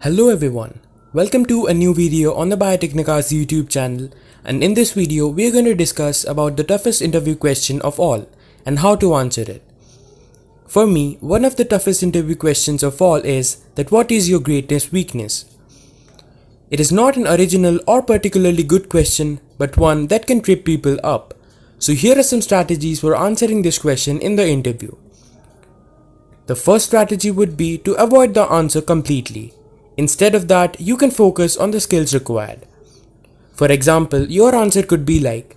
Hello everyone, welcome to a new video on the Biotecnica's YouTube channel, and in this video we are going to discuss about the toughest interview question of all and how to answer it. For me, one of the toughest interview questions of all is that what is your greatest weakness? It is not an original or particularly good question, but one that can trip people up. So here are some strategies for answering this question in the interview. The first strategy would be to avoid the answer completely. Instead of that, you can focus on the skills required. For example, your answer could be like,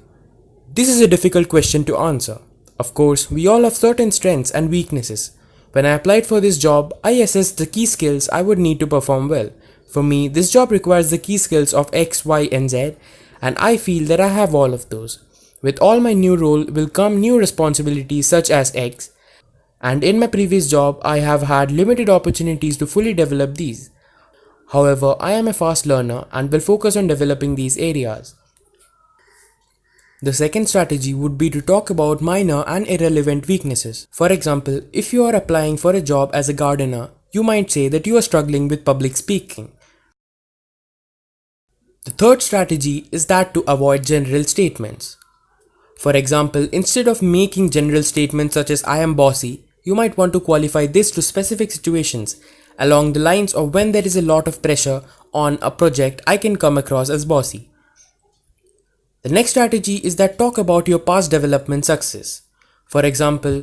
"This is a difficult question to answer. Of course, we all have certain strengths and weaknesses. When I applied for this job, I assessed the key skills I would need to perform well. For me, this job requires the key skills of X, Y, and Z, and I feel that I have all of those. With all my new role will come new responsibilities such as X, and in my previous job, I have had limited opportunities to fully develop these. However, I am a fast learner and will focus on developing these areas." The second strategy would be to talk about minor and irrelevant weaknesses. For example, if you are applying for a job as a gardener, you might say that you are struggling with public speaking. The third strategy is that to avoid general statements. For example, instead of making general statements such as "I am bossy," you might want to qualify this to specific situations. Along the lines of, when there is a lot of pressure on a project, I can come across as bossy. The next strategy is that talk about your past development success. For example,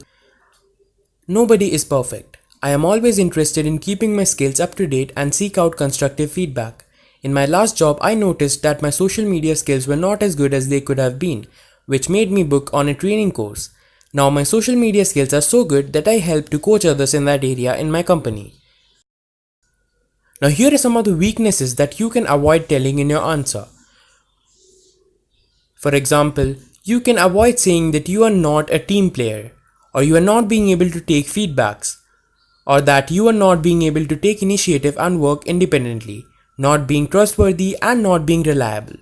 nobody is perfect. I am always interested in keeping my skills up to date and seek out constructive feedback. In my last job, I noticed that my social media skills were not as good as they could have been, which made me book on a training course. Now my social media skills are so good that I help to coach others in that area in my company. Now here are some of the weaknesses that you can avoid telling in your answer. For example, you can avoid saying that you are not a team player, or you are not being able to take feedbacks, or that you are not being able to take initiative and work independently, not being trustworthy and not being reliable.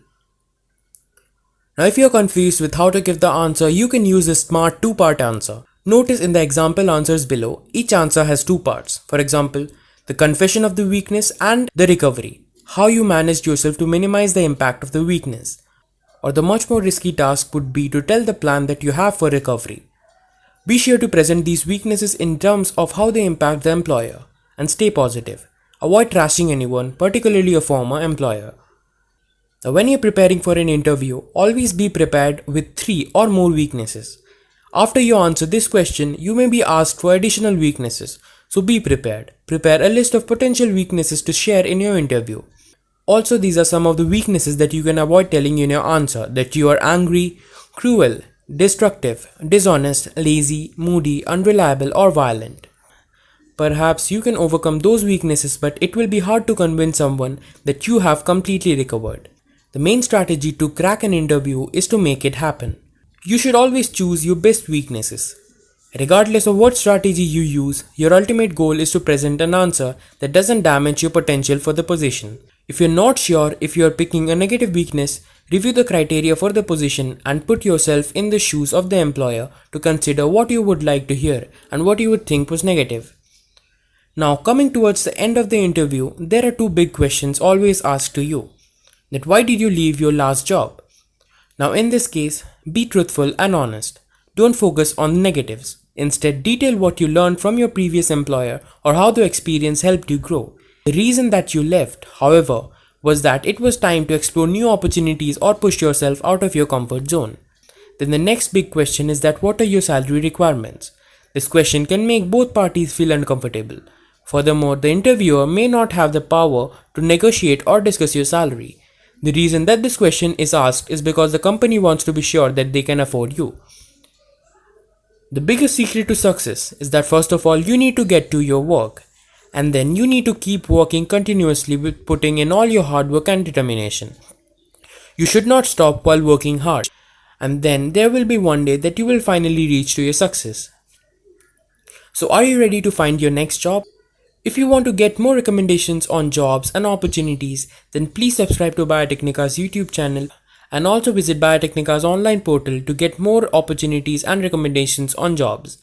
Now if you are confused with how to give the answer, you can use a smart two-part answer. Notice in the example answers below, each answer has two parts. For example, the confession of the weakness and the recovery, how you managed yourself to minimize the impact of the weakness. Or the much more risky task would be to tell the plan that you have for recovery. Be sure to present these weaknesses in terms of how they impact the employer, and stay positive. Avoid trashing anyone, particularly a former employer. Now when you're preparing for an interview, always be prepared with 3 or more weaknesses. After you answer this question, you may be asked for additional weaknesses, so be prepared. Prepare a list of potential weaknesses to share in your interview. Also, these are some of the weaknesses that you can avoid telling in your answer: that you are angry, cruel, destructive, dishonest, lazy, moody, unreliable, or violent. Perhaps you can overcome those weaknesses, but it will be hard to convince someone that you have completely recovered. The main strategy to crack an interview is to make it happen. You should always choose your best weaknesses. Regardless of what strategy you use, your ultimate goal is to present an answer that doesn't damage your potential for the position. If you're not sure if you're picking a negative weakness, review the criteria for the position and put yourself in the shoes of the employer to consider what you would like to hear and what you would think was negative. Now coming towards the end of the interview, there are 2 big questions always asked to you. That why did you leave your last job? Now in this case, be truthful and honest. Don't focus on the negatives. Instead, detail what you learned from your previous employer or how the experience helped you grow. The reason that you left, however, was that it was time to explore new opportunities or push yourself out of your comfort zone. Then the next big question is that what are your salary requirements? This question can make both parties feel uncomfortable. Furthermore, the interviewer may not have the power to negotiate or discuss your salary. The reason that this question is asked is because the company wants to be sure that they can afford you. The biggest secret to success is that first of all, you need to get to your work, and then you need to keep working continuously with putting in all your hard work and determination. You should not stop while working hard, and then there will be one day that you will finally reach to your success. So are you ready to find your next job? If you want to get more recommendations on jobs and opportunities, then please subscribe to Biotecnica's YouTube channel and also visit Biotecnica's online portal to get more opportunities and recommendations on jobs.